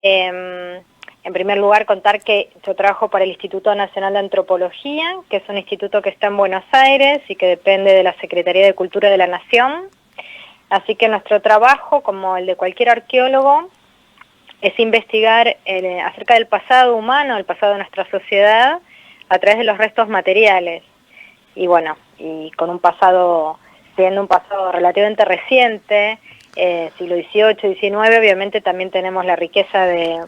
En primer lugar, contar que yo trabajo para el Instituto Nacional de Antropología, que es un instituto que está en Buenos Aires y que depende de la Secretaría de Cultura de la Nación. Así que nuestro trabajo, como el de cualquier arqueólogo, es investigar acerca del pasado humano, el pasado de nuestra sociedad, a través de los restos materiales. Y bueno, y con un pasado, siendo un pasado relativamente reciente, siglo XVIII, XIX, obviamente también tenemos la riqueza de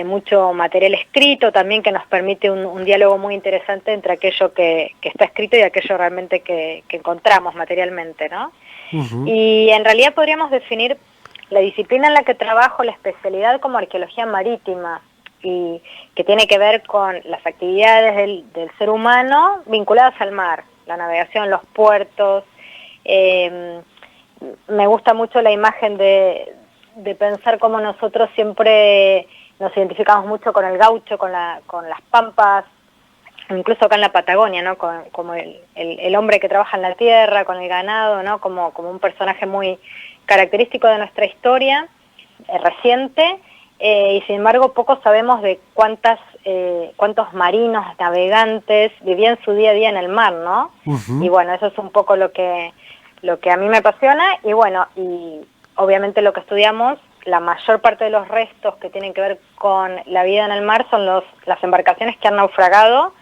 mucho material escrito también que nos permite un diálogo muy interesante entre aquello que está escrito y aquello realmente que encontramos materialmente, ¿no? Ujú. Y en realidad podríamos definir la disciplina en la que trabajo, la especialidad, como arqueología marítima, y que tiene que ver con las actividades del ser humano vinculadas al mar, la navegación, los puertos. eh, Me gusta mucho la imagen de pensar cómo nosotros siempre nos identificamos mucho con el gaucho, con las pampas, incluso acá en la Patagonia, ¿no? Como el hombre que trabaja en la tierra, con el ganado, ¿no? Como un personaje muy característico de nuestra historia reciente, y sin embargo poco sabemos de cuántos marinos, navegantes vivían su día a día en el mar, ¿no? Y Ujú. bueno, eso es un poco lo que a mí me apasiona, y bueno, y obviamente lo que estudiamos, la mayor parte de los restos que tienen que ver con la vida en el mar son las embarcaciones que han naufragado,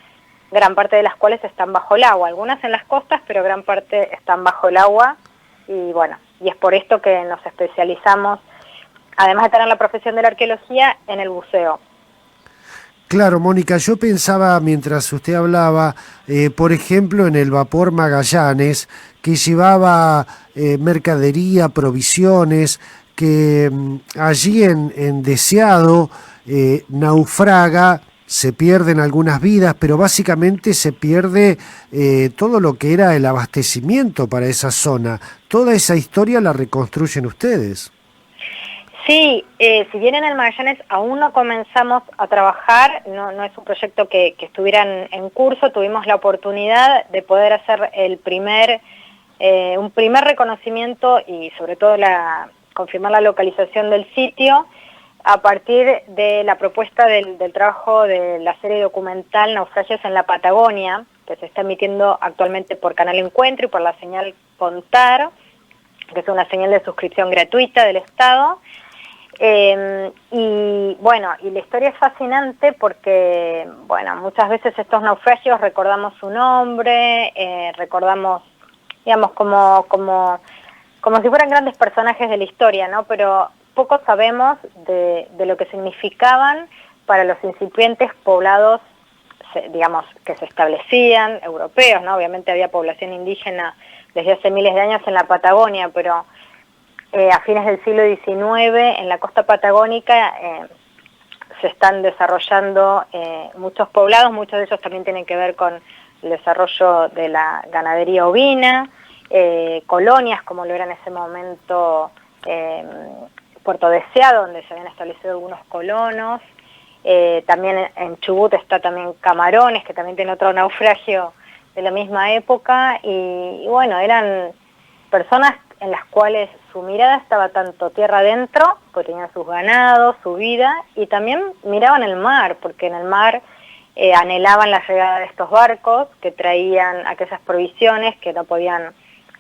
gran parte de las cuales están bajo el agua, algunas en las costas, pero gran parte están bajo el agua, y bueno, y es por esto que nos especializamos, además de tener la profesión de la arqueología, en el buceo. Claro, Mónica, yo pensaba mientras usted hablaba, por ejemplo, en el vapor Magallanes, que llevaba mercadería, provisiones, que allí en Deseado naufraga, se pierden algunas vidas, pero básicamente se pierde todo lo que era el abastecimiento para esa zona. Toda esa historia la reconstruyen ustedes. Sí, si bien en el Magallanes aún no comenzamos a trabajar, no es un proyecto que estuviera en curso, tuvimos la oportunidad de poder hacer un primer reconocimiento y sobre todo confirmar la localización del sitio a partir de la propuesta del trabajo de la serie documental Naufragios en la Patagonia, que se está emitiendo actualmente por Canal Encuentro y por la señal Contar, que es una señal de suscripción gratuita del Estado. Y bueno, y la historia es fascinante porque, bueno, muchas veces estos naufragios recordamos su nombre, recordamos, digamos, como si fueran grandes personajes de la historia, ¿no? Pero poco sabemos de lo que significaban para los incipientes poblados, digamos, que se establecían, europeos, ¿no? Obviamente había población indígena desde hace miles de años en la Patagonia, pero a fines del siglo XIX en la costa patagónica se están desarrollando muchos poblados, muchos de ellos también tienen que ver con el desarrollo de la ganadería ovina, colonias como lo era en ese momento Puerto Deseado, donde se habían establecido algunos colonos, también en Chubut está también Camarones, que también tiene otro naufragio de la misma época, y bueno, eran personas en las cuales su mirada estaba tanto tierra adentro, porque tenían sus ganados, su vida, y también miraban el mar, porque en el mar anhelaban la llegada de estos barcos que traían aquellas provisiones que no podían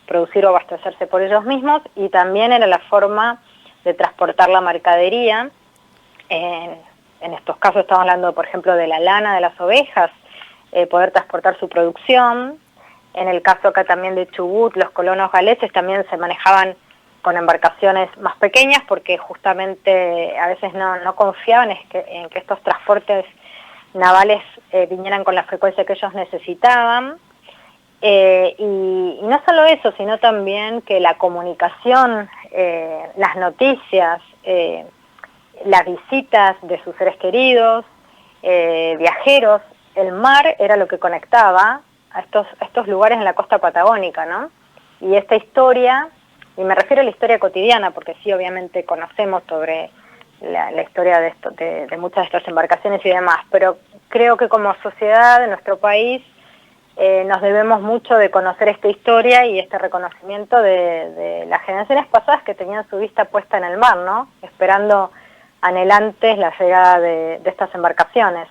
producir o abastecerse por ellos mismos, y también era la forma de transportar la mercadería. En estos casos estamos hablando, por ejemplo, de la lana de las ovejas, poder transportar su producción. En el caso acá también de Chubut, los colonos galeses también se manejaban con embarcaciones más pequeñas porque justamente a veces no confiaban en que estos transportes navales vinieran con la frecuencia que ellos necesitaban. Y no solo eso, sino también que la comunicación, las noticias, las visitas de sus seres queridos, viajeros, el mar era lo que conectaba a estos lugares en la costa patagónica, ¿no? Y esta historia, y me refiero a la historia cotidiana, porque sí, obviamente conocemos sobre la historia de muchas de estas embarcaciones y demás, pero creo que como sociedad de nuestro país nos debemos mucho de conocer esta historia y este reconocimiento de las generaciones pasadas que tenían su vista puesta en el mar, ¿no? Esperando anhelantes la llegada de estas embarcaciones.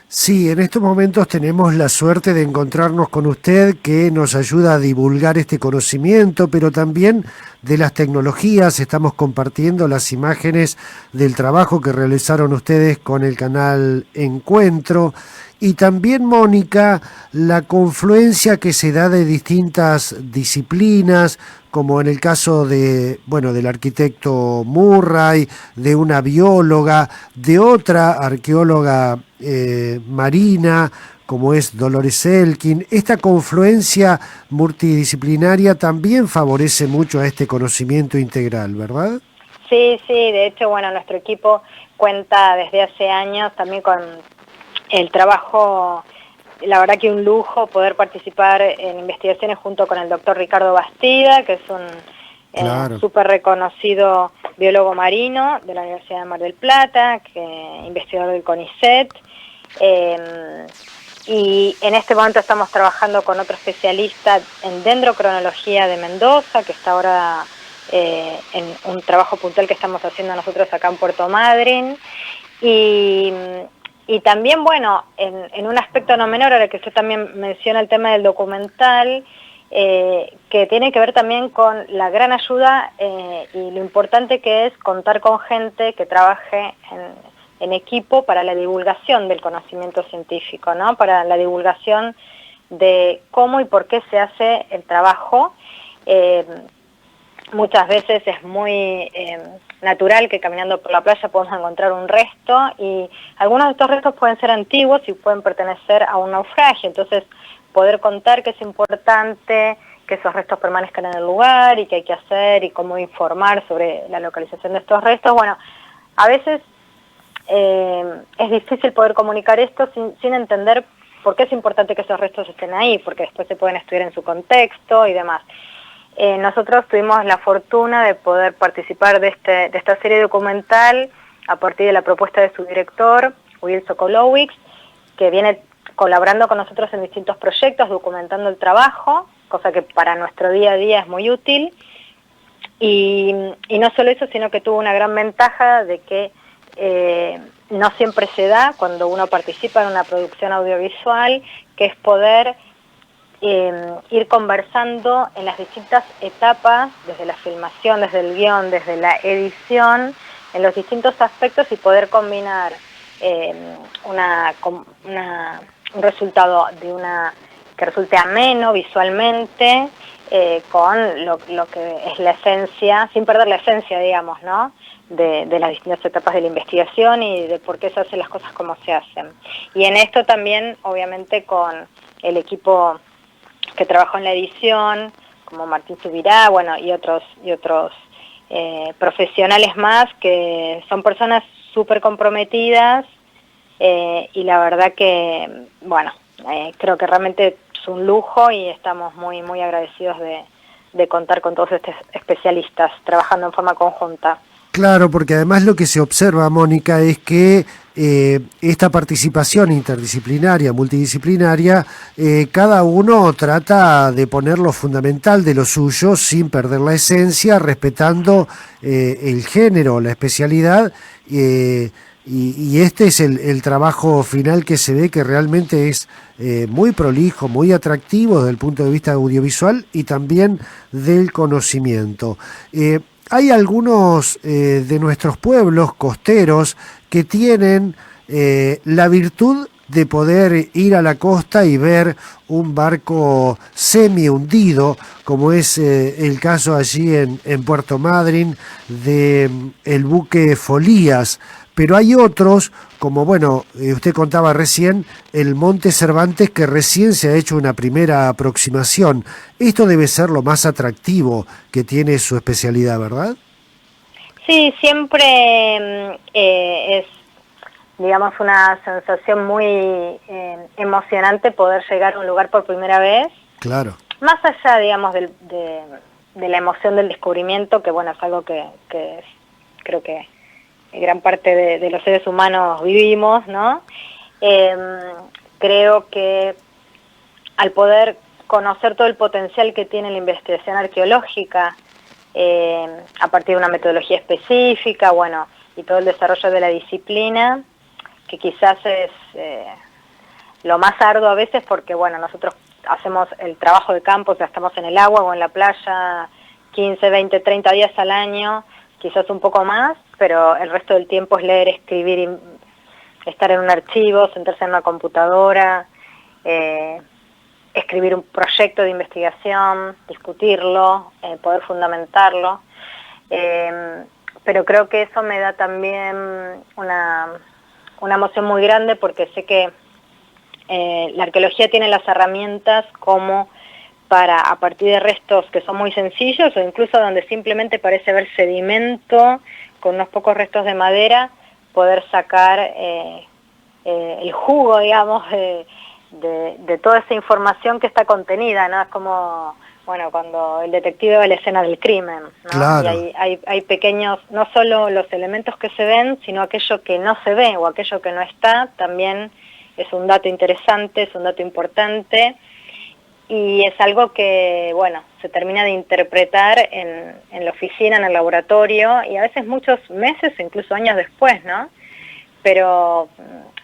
Sí, en estos momentos tenemos la suerte de encontrarnos con usted, que nos ayuda a divulgar este conocimiento, pero también de las tecnologías. Estamos compartiendo las imágenes del trabajo que realizaron ustedes con el canal Encuentro, y también, Mónica, la confluencia que se da de distintas disciplinas, como en el caso de, bueno, del arquitecto Murray, de una bióloga, de otra arqueóloga marina, como es Dolores Elkin. Esta confluencia multidisciplinaria también favorece mucho a este conocimiento integral, ¿verdad? Sí, sí, de hecho, bueno, nuestro equipo cuenta desde hace años también con el trabajo. La verdad que un lujo poder participar en investigaciones junto con el doctor Ricardo Bastida, que es un Claro. súper reconocido biólogo marino de la Universidad de Mar del Plata, investigador del CONICET. Y en este momento estamos trabajando con otro especialista en dendrocronología de Mendoza, que está ahora en un trabajo puntual que estamos haciendo nosotros acá en Puerto Madryn. Y también, bueno, en un aspecto no menor, ahora que usted también menciona el tema del documental, que tiene que ver también con la gran ayuda y lo importante que es contar con gente que trabaje en equipo para la divulgación del conocimiento científico, ¿no? Para la divulgación de cómo y por qué se hace el trabajo. Muchas veces es muy natural que caminando por la playa podemos encontrar un resto, y algunos de estos restos pueden ser antiguos y pueden pertenecer a un naufragio. Entonces, poder contar que es importante que esos restos permanezcan en el lugar y qué hay que hacer y cómo informar sobre la localización de estos restos. Bueno, a veces es difícil poder comunicar esto sin entender por qué es importante que esos restos estén ahí, porque después se pueden estudiar en su contexto y demás. Nosotros tuvimos la fortuna de poder participar de esta serie documental a partir de la propuesta de su director, Will Sokolowicz, que viene colaborando con nosotros en distintos proyectos, documentando el trabajo, cosa que para nuestro día a día es muy útil. Y no solo eso, sino que tuvo una gran ventaja de que no siempre se da cuando uno participa en una producción audiovisual, que es poder ir conversando en las distintas etapas, desde la filmación, desde el guión, desde la edición, en los distintos aspectos, y poder combinar un resultado que resulte ameno visualmente con lo que es la esencia, sin perder la esencia, digamos, ¿no?, de las distintas etapas de la investigación y de por qué se hacen las cosas como se hacen. Y en esto también, obviamente, con el equipo que trabajó en la edición, como Martín Subirá, bueno, y otros profesionales más, que son personas súper comprometidas, y la verdad que, bueno, creo que realmente es un lujo y estamos muy, muy agradecidos de contar con todos estos especialistas trabajando en forma conjunta. Claro, porque además lo que se observa, Mónica, es que esta participación interdisciplinaria, multidisciplinaria, cada uno trata de poner lo fundamental de lo suyo sin perder la esencia, respetando el género, la especialidad, y este es el trabajo final que se ve, que realmente es muy prolijo, muy atractivo desde el punto de vista audiovisual y también del conocimiento. Hay algunos de nuestros pueblos costeros que tienen la virtud de poder ir a la costa y ver un barco semi hundido, como es el caso allí en Puerto Madryn de el buque Folías. Pero hay otros, como bueno, usted contaba recién, el Monte Cervantes, que recién se ha hecho una primera aproximación. Esto debe ser lo más atractivo que tiene su especialidad, ¿verdad? Sí, siempre es, digamos, una sensación muy emocionante poder llegar a un lugar por primera vez. Claro. Más allá, digamos, de la emoción del descubrimiento, que bueno, es algo que creo que gran parte de los seres humanos vivimos, ¿no? Creo que al poder conocer todo el potencial que tiene la investigación arqueológica, a partir de una metodología específica, bueno, y todo el desarrollo de la disciplina, que quizás es lo más arduo a veces porque, bueno, nosotros hacemos el trabajo de campo, o sea, estamos en el agua o en la playa 15, 20, 30 días al año, quizás un poco más, pero el resto del tiempo es leer, escribir, estar en un archivo, sentarse en una computadora, escribir un proyecto de investigación, discutirlo, poder fundamentarlo. Pero creo que eso me da también una emoción muy grande porque sé que la arqueología tiene las herramientas como para, a partir de restos que son muy sencillos o incluso donde simplemente parece haber sedimento con unos pocos restos de madera, poder sacar el jugo, digamos, de toda esa información que está contenida, ¿no? Es como, bueno, cuando el detective va a la escena del crimen, ¿no? Claro. Y hay pequeños, no solo los elementos que se ven, sino aquello que no se ve o aquello que no está, también es un dato interesante, es un dato importante, y es algo que, bueno, se termina de interpretar en la oficina, en el laboratorio, y a veces muchos meses, incluso años después, ¿no? Pero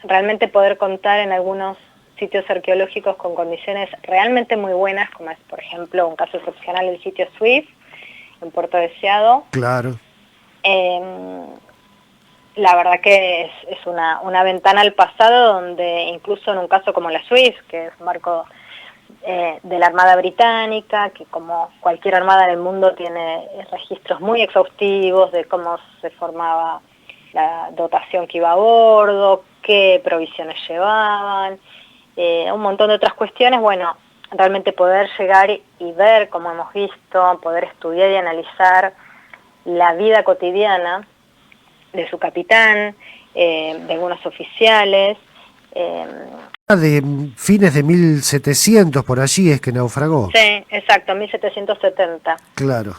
realmente poder contar en algunos sitios arqueológicos con condiciones realmente muy buenas, como es, por ejemplo, un caso excepcional el sitio Swift, en Puerto Deseado. Claro. La verdad que es una ventana al pasado donde incluso en un caso como la Swift, que es un barco de la Armada Británica, que como cualquier armada del mundo tiene registros muy exhaustivos de cómo se formaba la dotación que iba a bordo, qué provisiones llevaban, un montón de otras cuestiones. Bueno, realmente poder llegar y ver, como hemos visto, poder estudiar y analizar la vida cotidiana de su capitán, de algunos oficiales. De fines de 1700 por allí es que naufragó. Sí, exacto, 1770. Claro.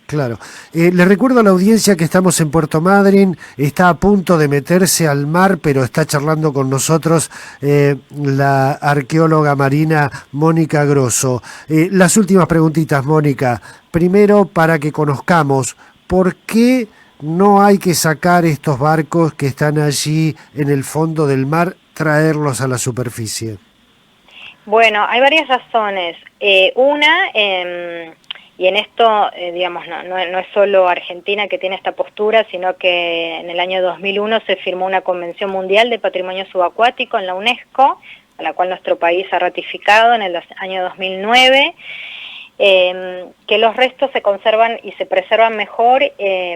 Claro. Le recuerdo a la audiencia que estamos en Puerto Madryn, está a punto de meterse al mar, pero está charlando con nosotros la arqueóloga marina Mónica Grosso. Las últimas preguntitas, Mónica. Primero, para que conozcamos, ¿por qué no hay que sacar estos barcos que están allí en el fondo del mar, traerlos a la superficie? Bueno, hay varias razones. Una, y en esto, digamos, no es solo Argentina que tiene esta postura, sino que en el año 2001 se firmó una Convención Mundial de Patrimonio Subacuático en la UNESCO, a la cual nuestro país ha ratificado en el año 2009, que los restos se conservan y se preservan mejor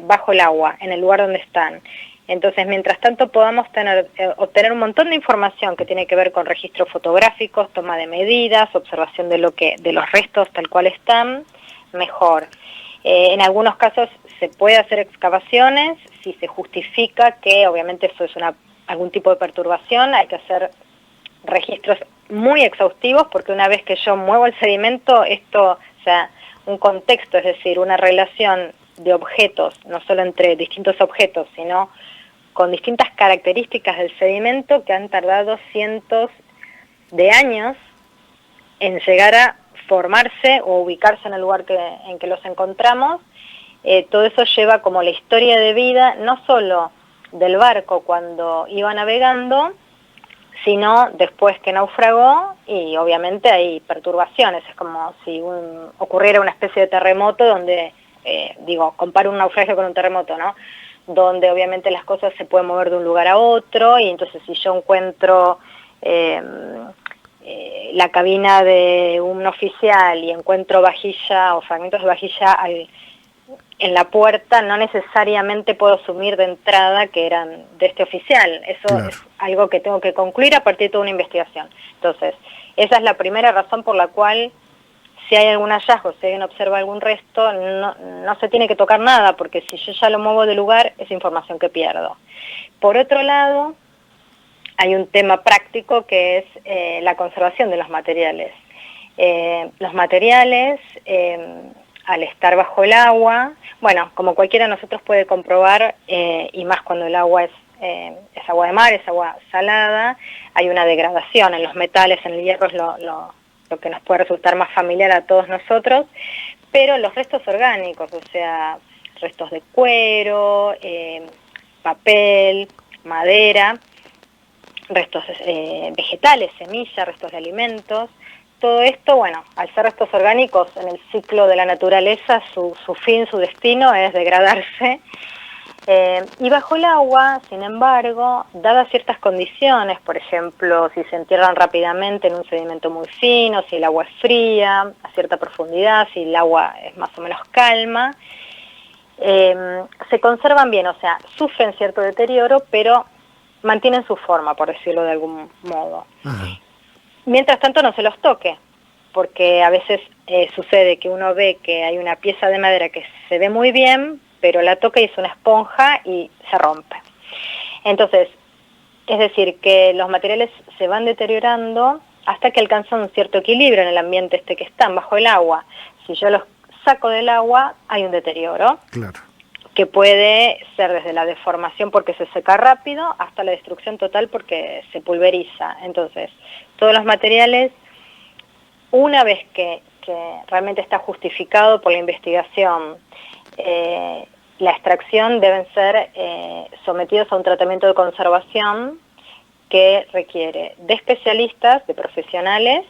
bajo el agua, en el lugar donde están. Entonces, mientras tanto podamos obtener un montón de información que tiene que ver con registros fotográficos, toma de medidas, observación de los restos tal cual están, mejor. En algunos casos se puede hacer excavaciones, si se justifica que obviamente eso es algún tipo de perturbación, hay que hacer registros muy exhaustivos, porque una vez que yo muevo el sedimento, esto, o sea, un contexto, es decir, una relación de objetos, no solo entre distintos objetos, sino con distintas características del sedimento que han tardado cientos de años en llegar a formarse o ubicarse en el lugar en que los encontramos. Todo eso lleva como la historia de vida, no solo del barco cuando iba navegando, sino después que naufragó, y obviamente hay perturbaciones, es como si ocurriera una especie de terremoto donde, comparo un naufragio con un terremoto, ¿no? Donde obviamente las cosas se pueden mover de un lugar a otro, y entonces si yo encuentro la cabina de un oficial y encuentro vajilla o fragmentos de vajilla en la puerta, no necesariamente puedo asumir de entrada que eran de este oficial. Eso claro. Es algo que tengo que concluir a partir de toda una investigación. Entonces, esa es la primera razón por la cual, si hay algún hallazgo, si alguien observa algún resto, no se tiene que tocar nada, porque si yo ya lo muevo de lugar, es información que pierdo. Por otro lado, hay un tema práctico que es la conservación de los materiales. Los materiales, al estar bajo el agua, bueno, como cualquiera de nosotros puede comprobar, y más cuando el agua es agua de mar, es agua salada, hay una degradación en los metales, en el hierro es lo que nos puede resultar más familiar a todos nosotros, pero los restos orgánicos, o sea, restos de cuero, papel, madera, restos vegetales, semillas, restos de alimentos. Todo esto, bueno, al ser restos orgánicos en el ciclo de la naturaleza, su fin, su destino es degradarse. Y bajo el agua, sin embargo, dadas ciertas condiciones, por ejemplo, si se entierran rápidamente en un sedimento muy fino, si el agua es fría, a cierta profundidad, si el agua es más o menos calma, se conservan bien, o sea, sufren cierto deterioro, pero mantienen su forma, por decirlo de algún modo. Ajá. Mientras tanto no se los toque, porque a veces sucede que uno ve que hay una pieza de madera que se ve muy bien, pero la toca y es una esponja y se rompe. Entonces, es decir, que los materiales se van deteriorando hasta que alcanzan un cierto equilibrio en el ambiente que están bajo el agua. Si yo los saco del agua, hay un deterioro. Claro. Que puede ser desde la deformación porque se seca rápido hasta la destrucción total porque se pulveriza. Entonces, todos los materiales, una vez que realmente está justificado por la investigación, la extracción, deben ser sometidos a un tratamiento de conservación que requiere de especialistas, de profesionales,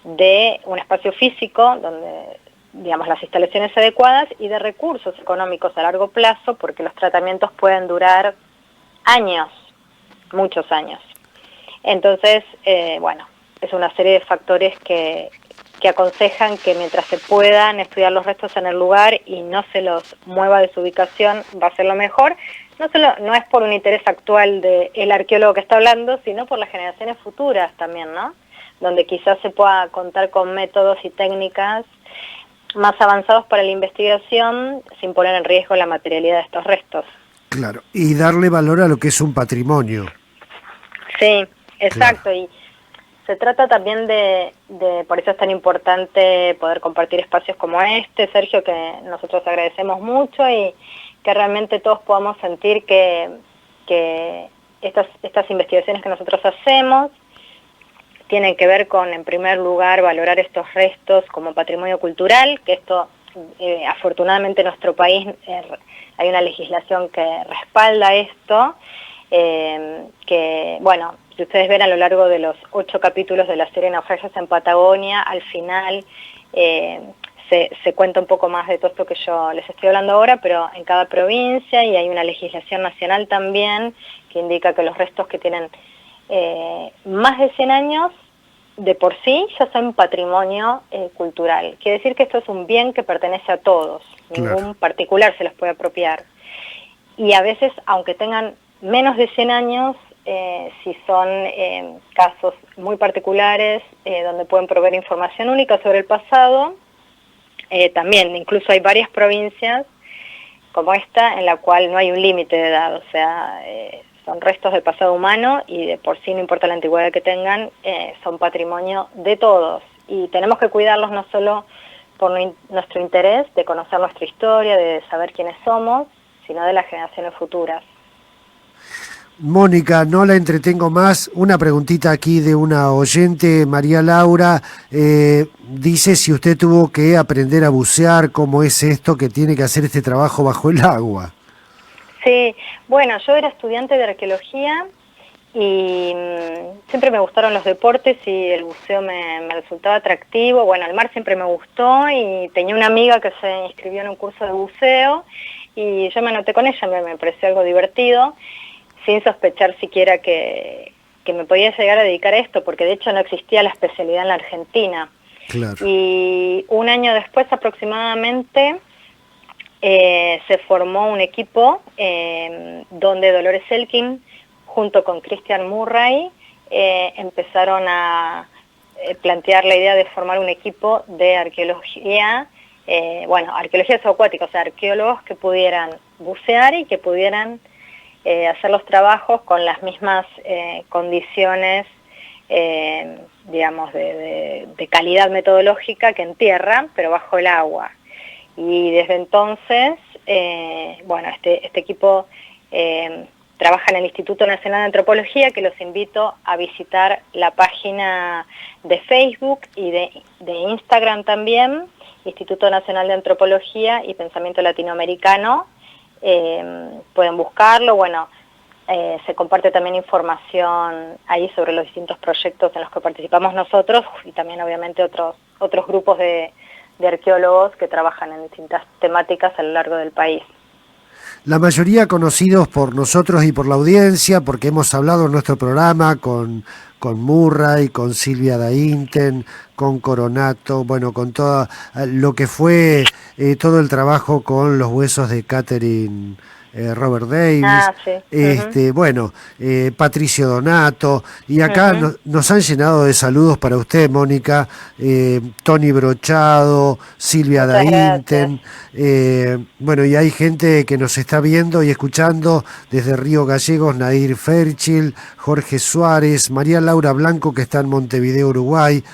de un espacio físico donde, digamos, las instalaciones adecuadas y de recursos económicos a largo plazo, porque los tratamientos pueden durar años, muchos años. Entonces, bueno, es una serie de factores que aconsejan que mientras se puedan estudiar los restos en el lugar y no se los mueva de su ubicación, va a ser lo mejor. No es por un interés actual del arqueólogo que está hablando, sino por las generaciones futuras también, ¿no? Donde quizás se pueda contar con métodos y técnicas más avanzados para la investigación sin poner en riesgo la materialidad de estos restos. Claro, y darle valor a lo que es un patrimonio. Sí, exacto, Claro. y se trata también por eso es tan importante poder compartir espacios como este, Sergio, que nosotros agradecemos mucho y que realmente todos podamos sentir que estas investigaciones que nosotros hacemos tienen que ver con, en primer lugar, valorar estos restos como patrimonio cultural, que esto, afortunadamente en nuestro país hay una legislación que respalda esto, que, bueno, si ustedes ven a lo largo de los 8 capítulos de la serie Naufragios en Patagonia, al final se cuenta un poco más de todo esto que yo les estoy hablando ahora, pero en cada provincia, y hay una legislación nacional también que indica que los restos que tienen más de 100 años, de por sí ya son patrimonio cultural. Quiere decir que esto es un bien que pertenece a todos, Claro. ningún particular se los puede apropiar. Y a veces, aunque tengan menos de 100 años, si son casos muy particulares, donde pueden proveer información única sobre el pasado, también incluso hay varias provincias como esta en la cual no hay un límite de edad, o sea, son restos del pasado humano y de por sí no importa la antigüedad que tengan, son patrimonio de todos y tenemos que cuidarlos no solo por nuestro interés de conocer nuestra historia, de saber quiénes somos, sino de las generaciones futuras. Mónica, no la entretengo más. Una preguntita aquí de una oyente, María Laura. Dice si usted tuvo que aprender a bucear, cómo es esto que tiene que hacer este trabajo bajo el agua. Sí, bueno, yo era estudiante de arqueología y siempre me gustaron los deportes y el buceo me resultaba atractivo. Bueno, el mar siempre me gustó y tenía una amiga que se inscribió en un curso de buceo y yo me anoté con ella, me pareció algo divertido, sin sospechar siquiera que me podía llegar a dedicar a esto, porque de hecho no existía la especialidad en la Argentina. Claro. Y un año después aproximadamente se formó un equipo donde Dolores Elkin, junto con Christian Murray, empezaron a plantear la idea de formar un equipo de arqueología, arqueología subacuática, o sea, arqueólogos que pudieran bucear y que pudieran hacer los trabajos con las mismas condiciones, digamos, de calidad metodológica que en tierra, pero bajo el agua. Y desde entonces, este equipo trabaja en el Instituto Nacional de Antropología, que los invito a visitar la página de Facebook y de Instagram también, Instituto Nacional de Antropología y Pensamiento Latinoamericano. pueden buscarlo. Bueno, se comparte también información ahí sobre los distintos proyectos en los que participamos nosotros y también obviamente otros grupos de arqueólogos que trabajan en distintas temáticas a lo largo del país. La mayoría conocidos por nosotros y por la audiencia, porque hemos hablado en nuestro programa con Murray, con Silvia Dainten, con Coronato, bueno, con todo lo que fue todo el trabajo con los huesos de Catherine Robert Davis, Ah, sí. Uh-huh. bueno, Patricio Donato, y acá Uh-huh. nos han llenado de saludos para usted, Mónica, Tony Brochado, Silvia Muchas gracias. Dainten, bueno, y hay gente que nos está viendo y escuchando desde Río Gallegos, Nair Ferchil, Jorge Suárez, María Laura Blanco, que está en Montevideo, Uruguay,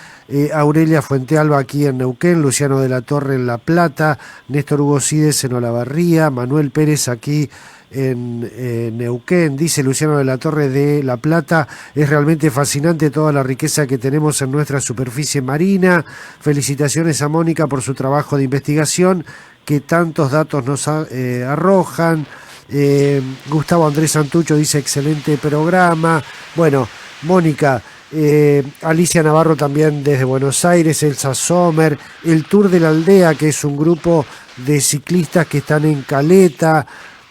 Aurelia Fuentealba aquí en Neuquén, Luciano de la Torre en La Plata, Néstor Hugo Cides en Olavarría, Manuel Pérez aquí en Neuquén, dice Luciano de la Torre de La Plata, es realmente fascinante toda la riqueza que tenemos en nuestra superficie marina, felicitaciones a Mónica por su trabajo de investigación, que tantos datos nos arrojan. Gustavo Andrés Santucho dice excelente programa. Bueno, Mónica, Alicia Navarro también desde Buenos Aires, Elsa Sommer, el Tour de la Aldea, que es un grupo de ciclistas que están en Caleta.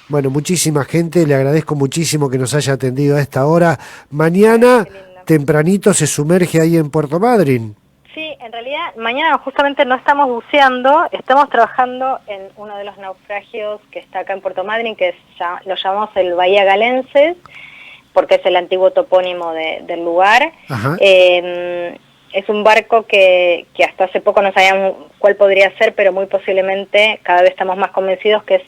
Bueno, muchísima gente, le agradezco muchísimo que nos haya atendido a esta hora. Bueno, Mañana, qué lindo. tempranito, se sumerge ahí en Puerto Madryn. Sí, en realidad mañana justamente no estamos buceando, estamos trabajando en uno de los naufragios que está acá en Puerto Madryn, que lo llamamos el Bahía Galenses, porque es el antiguo topónimo del lugar. Ajá. Es un barco que hasta hace poco no sabíamos cuál podría ser, pero muy posiblemente cada vez estamos más convencidos que es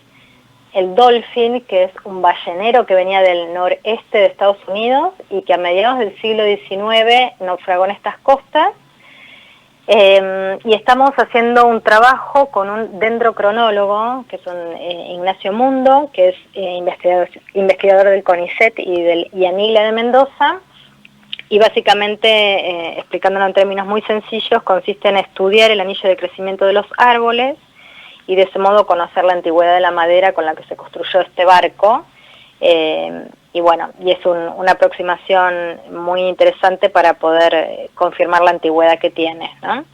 el Dolphin, que es un ballenero que venía del noreste de Estados Unidos y que a mediados del siglo XIX naufragó en estas costas. Y estamos haciendo un trabajo con un dendrocronólogo, que es un Ignacio Mundo, que es investigador del CONICET y del IANIGLA de Mendoza, y básicamente, explicándolo en términos muy sencillos, consiste en estudiar el anillo de crecimiento de los árboles y de ese modo conocer la antigüedad de la madera con la que se construyó este barco. Y bueno, y es una aproximación muy interesante para poder confirmar la antigüedad que tiene, ¿no?